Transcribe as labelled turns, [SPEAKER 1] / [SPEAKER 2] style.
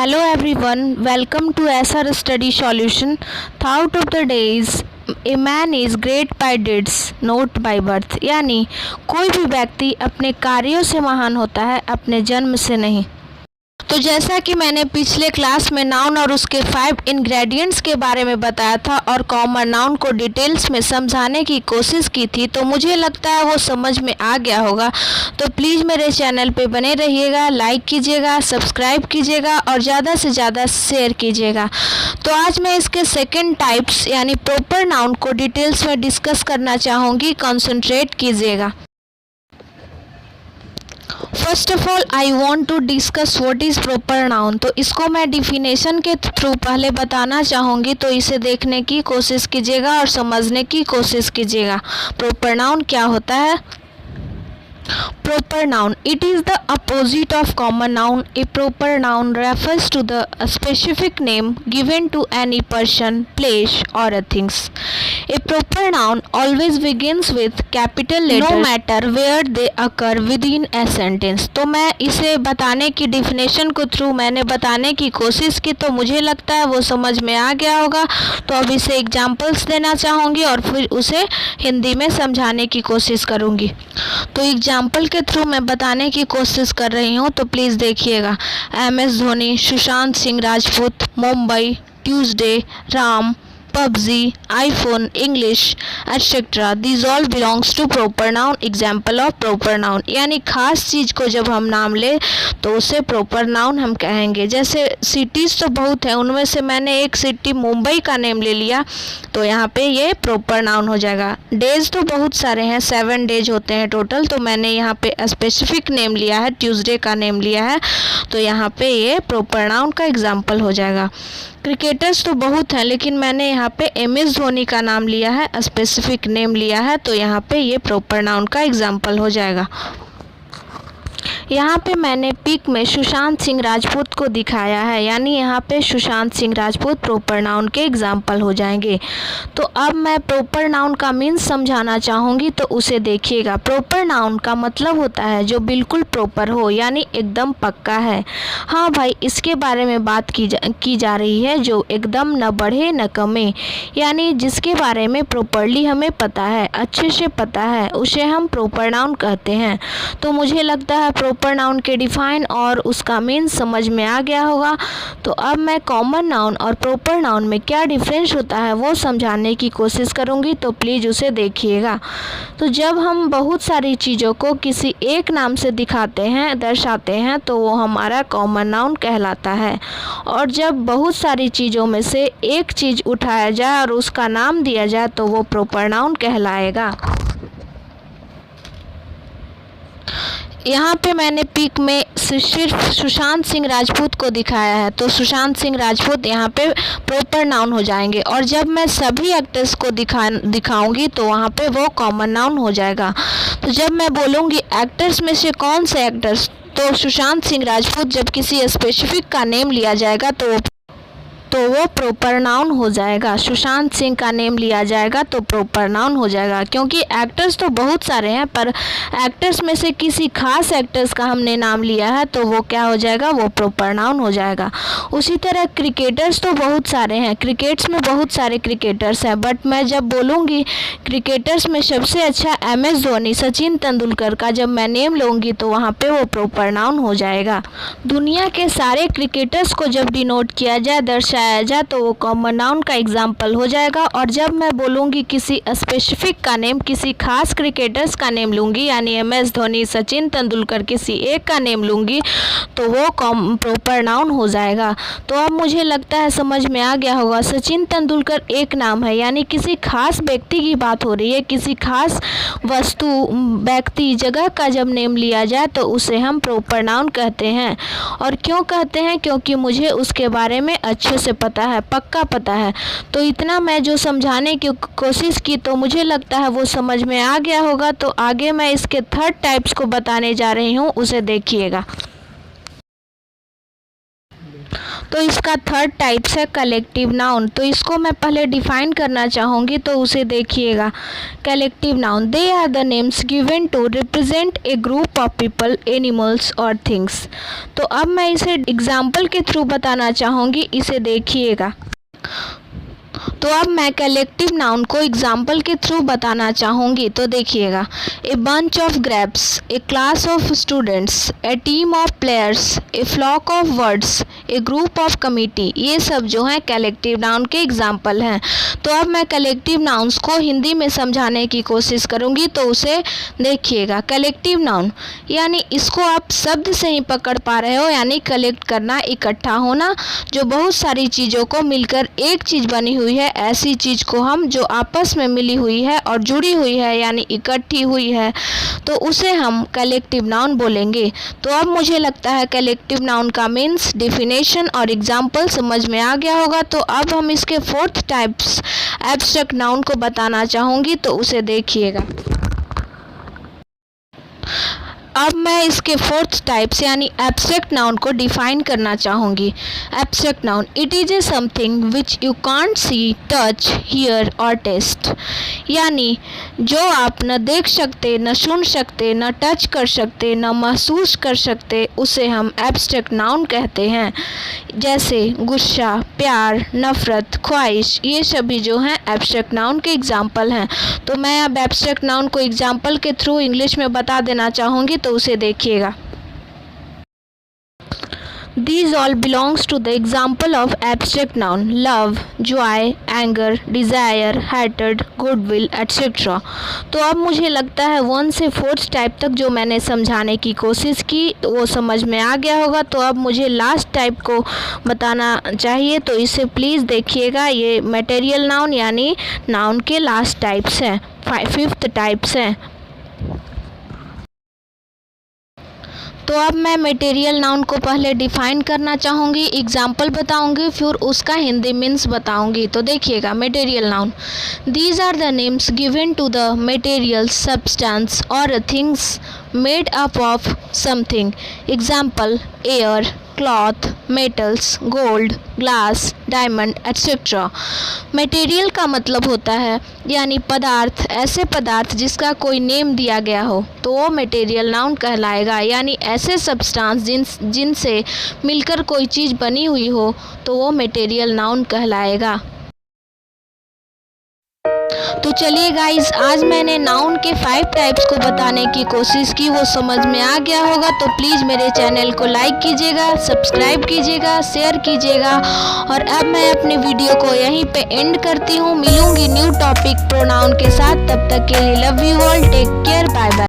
[SPEAKER 1] Hello everyone, welcome to SR Study Solution. Thought of the day is a man is great by deeds, not by birth. यानी कोई भी व्यक्ति अपने कार्यों से महान होता है, अपने जन्म से नहीं। तो जैसा कि मैंने पिछले क्लास में नाउन और उसके 5 इंग्रेडिएंट्स के बारे में बताया था और कॉमन नाउन को डिटेल्स में समझाने की कोशिश की थी, तो मुझे लगता है वो समझ में आ गया होगा। तो प्लीज़ मेरे चैनल पे बने रहिएगा, लाइक कीजिएगा, सब्सक्राइब कीजिएगा और ज़्यादा से ज़्यादा शेयर कीजिएगा। तो आज मैं इसके सेकेंड टाइप्स यानी प्रॉपर नाउन को डिटेल्स में डिस्कस करना चाहूँगी, कॉन्सेंट्रेट कीजिएगा। First of all I want to discuss what is proper noun. तो इसको मैं डिफिनेशन के थ्रू पहले बताना चाहूँगी, तो इसे देखने की कोशिश कीजिएगा और समझने की कोशिश कीजिएगा। प्रॉपर नाउन क्या होता है? Proper noun. It is the opposite of common noun. A proper noun refers to the specific name given to any person, place or a things. A proper noun always begins with capital letters, no matter where they occur within a sentence. तो मैं इसे बताने की definition को through मैंने बताने की कोशिश की, तो मुझे लगता है वो समझ में आ गया होगा। तो अब इसे एग्जाम्पल्स देना चाहूँगी और फिर उसे हिंदी में समझाने की कोशिश करूँगी। तो एग्जाम्पल के थ्रू मैं बताने की कोशिश कर रही हूँ, तो प्लीज़ देखिएगा। MS Dhoni, Sushant Singh Rajput, Mumbai, Tuesday, Ram, PUBG, iPhone, English, etc. These all belongs to proper noun. Example of proper noun. यानी खास चीज़ को जब हम नाम ले तो उसे proper noun हम कहेंगे। जैसे सिटीज़ तो बहुत हैं, उनमें से मैंने एक सिटी मुंबई का नेम ले लिया, तो यहाँ पे ये proper noun हो जाएगा। डेज तो बहुत सारे हैं, 7 डेज होते हैं टोटल, तो मैंने यहाँ पे स्पेसिफिक नेम लिया है, ट्यूसडे का नेम लिया है, तो यहाँ पे ये proper noun का एग्जाम्पल हो जाएगा। क्रिकेटर्स तो बहुत हैं, लेकिन मैंने यहाँ पे MS धोनी का नाम लिया है, स्पेसिफिक नेम लिया है, तो यहाँ पे ये प्रॉपर नाउन का एग्जाम्पल हो जाएगा। यहाँ पे मैंने पिक में सुशांत सिंह राजपूत को दिखाया है, यानी यहाँ पे सुशांत सिंह राजपूत प्रॉपर नाउन के एग्जाम्पल हो जाएंगे। तो अब मैं प्रॉपर नाउन का मीन्स समझाना चाहूँगी, तो उसे देखिएगा। प्रॉपर नाउन का मतलब होता है जो बिल्कुल प्रॉपर हो, यानी एकदम पक्का है। हाँ भाई, इसके बारे में बात की जा रही है जो एकदम न बढ़े न कमे, यानी जिसके बारे में प्रॉपरली हमें पता है, अच्छे से पता है, उसे हम प्रॉपर नाउन कहते हैं। तो मुझे लगता है प्रॉपर नाउन के डिफाइन और उसका मीन्स समझ में आ गया होगा। तो अब मैं कॉमन नाउन और प्रॉपर नाउन में क्या डिफरेंस होता है वो समझाने की कोशिश करूँगी, तो प्लीज़ उसे देखिएगा। तो जब हम बहुत सारी चीज़ों को किसी एक नाम से दिखाते हैं, दर्शाते हैं, तो वो हमारा कॉमन नाउन कहलाता है। और जब बहुत सारी चीज़ों में से एक चीज़ उठाया जाए और उसका नाम दिया जाए, तो वो प्रॉपर नाउन कहलाएगा। यहाँ पे मैंने पिक में सिर्फ सुशांत सिंह राजपूत को दिखाया है, तो सुशांत सिंह राजपूत यहाँ पे प्रॉपर नाउन हो जाएंगे। और जब मैं सभी एक्टर्स को दिखाऊंगी तो वहाँ पे वो कॉमन नाउन हो जाएगा। तो जब मैं बोलूँगी एक्टर्स में से कौन से एक्टर्स, तो सुशांत सिंह राजपूत जब किसी स्पेसिफिक का नेम लिया जाएगा तो वो प्रॉपर नाउन हो जाएगा। सुशांत सिंह का नेम लिया जाएगा तो प्रॉपर नाउन हो जाएगा, क्योंकि एक्टर्स तो बहुत सारे हैं, पर एक्टर्स में से किसी खास एक्टर्स का हमने नाम लिया है तो वो क्या हो जाएगा, वो प्रॉपर नाउन हो जाएगा। उसी तरह क्रिकेटर्स तो बहुत सारे हैं, क्रिकेट्स में बहुत सारे क्रिकेटर्स हैं, बट मैं जब बोलूँगी क्रिकेटर्स में सबसे अच्छा MS धोनी, सचिन तेंदुलकर का जब मैं नेम लूँगी तो वहाँ पर वो प्रॉपर नाउन हो जाएगा। दुनिया के सारे क्रिकेटर्स को जब डिनोट किया जाए, दर्शाया जाए, तो वो कॉमन नाउन का एग्जाम्पल हो जाएगा। और जब मैं बोलूँगी किसी स्पेसिफिक का नेम, किसी खास क्रिकेटर्स का नेम लूँगी, यानी MS धोनी, सचिन तेंदुलकर, किसी एक का नेम लूँगी, तो वो प्रॉपर नाउन हो जाएगा। तो अब मुझे लगता है समझ में आ गया होगा। सचिन तेंदुलकर एक नाम है, यानी किसी खास व्यक्ति की बात हो रही है, किसी खास वस्तु, व्यक्ति, जगह का जब नेम लिया जाए तो उसे हम प्रॉपर नाउन कहते हैं। और क्यों कहते हैं? क्योंकि मुझे उसके बारे में अच्छे से पता है, पक्का पता है। तो इतना मैं जो समझाने की कोशिश की, तो मुझे लगता है वो समझ में आ गया होगा। तो आगे मैं इसके थर्ड टाइप्स को बताने जा रही हूँ, उसे देखिएगा। तो इसका थर्ड टाइप्स है कलेक्टिव नाउन। तो इसको मैं पहले डिफाइन करना चाहूँगी, तो उसे देखिएगा। Collective noun, they are the names given to represent a group of people, animals और थिंग्स। तो अब मैं इसे एग्जाम्पल के थ्रू बताना चाहूँगी, इसे देखिएगा। तो अब मैं कलेक्टिव नाउन को एग्जाम्पल के थ्रू बताना चाहूँगी, तो देखिएगा। A bunch of grapes, a class of students, a team of players, a flock of birds, a group of committee, ये सब जो हैं कलेक्टिव नाउन के एग्जाम्पल हैं। तो अब मैं कलेक्टिव नाउन्स को हिंदी में समझाने की कोशिश करूँगी, तो उसे देखिएगा। कलेक्टिव नाउन यानी इसको आप शब्द से ही पकड़ पा रहे हो, यानी कलेक्ट करना, इकट्ठा होना, जो बहुत सारी चीज़ों को मिलकर एक चीज़ बनी हुई है, ऐसी चीज़ को हम जो आपस में मिली हुई है और जुड़ी हुई है यानी इकट्ठी हुई है, तो उसे हम कलेक्टिव नाउन बोलेंगे। तो अब मुझे लगता है कलेक्टिव नाउन का मीन्स, डेफिनेशन और एग्जाम्पल समझ में आ गया होगा। तो अब हम इसके फोर्थ टाइप्स एब्स्ट्रैक्ट नाउन को बताना चाहूँगी, तो उसे देखिएगा। अब मैं इसके फोर्थ टाइप्स यानी एब्स्ट्रैक्ट नाउन को डिफाइन करना चाहूँगी। Abstract noun, it is a something which you can't see, touch, here और टेस्ट। यानी जो आप न देख सकते, न सुन सकते, न टच कर सकते, न महसूस कर सकते, उसे हम एब्स्ट्रैक्ट नाउन कहते हैं। जैसे गुस्सा, प्यार, नफ़रत, ख्वाहिश, ये सभी जो हैं एब्स्ट्रैक्ट नाउन के एग्जाम्पल हैं। तो मैं अब एब्स्ट्रैक्ट नाउन को एग्जाम्पल के थ्रू इंग्लिश में बता देना चाहूँगी, तो उसे देखिएगा। These all belongs to the example of abstract noun: love, joy, anger, desire, hatred, goodwill, etc. तो अब मुझे लगता है 1 से 4 टाइप तक जो मैंने समझाने की कोशिश की वो समझ में आ गया होगा। तो अब मुझे लास्ट टाइप को बताना चाहिए, तो इसे प्लीज़ देखिएगा। ये मटेरियल नाउन यानी नाउन के लास्ट टाइप्स हैं, 5th टाइप्स हैं। तो अब मैं मटेरियल नाउन को पहले डिफाइन करना चाहूँगी, एग्जाम्पल बताऊँगी, फिर उसका हिंदी मीन्स बताऊँगी। तो देखिएगा, material noun, these are the names given to the material substance और things made up of something. Example, air, cloth, metals, gold, glass, diamond etcetera. Material का मतलब होता है यानी पदार्थ, ऐसे पदार्थ जिसका कोई नेम दिया गया हो, तो वो मटेरियल नाउन कहलाएगा। यानी ऐसे सब्सटेंस जिनसे मिलकर कोई चीज़ बनी हुई हो, तो वो मटेरियल नाउन कहलाएगा। तो चलिए गाइस, आज मैंने नाउन के 5 टाइप्स को बताने की कोशिश की, वो समझ में आ गया होगा। तो प्लीज़ मेरे चैनल को लाइक कीजिएगा, सब्सक्राइब कीजिएगा, शेयर कीजिएगा। और अब मैं अपनी वीडियो को यहीं पे एंड करती हूँ। मिलूंगी न्यू टॉपिक प्रोनाउन के साथ, तब तक के लिए love you all, take care, bye bye.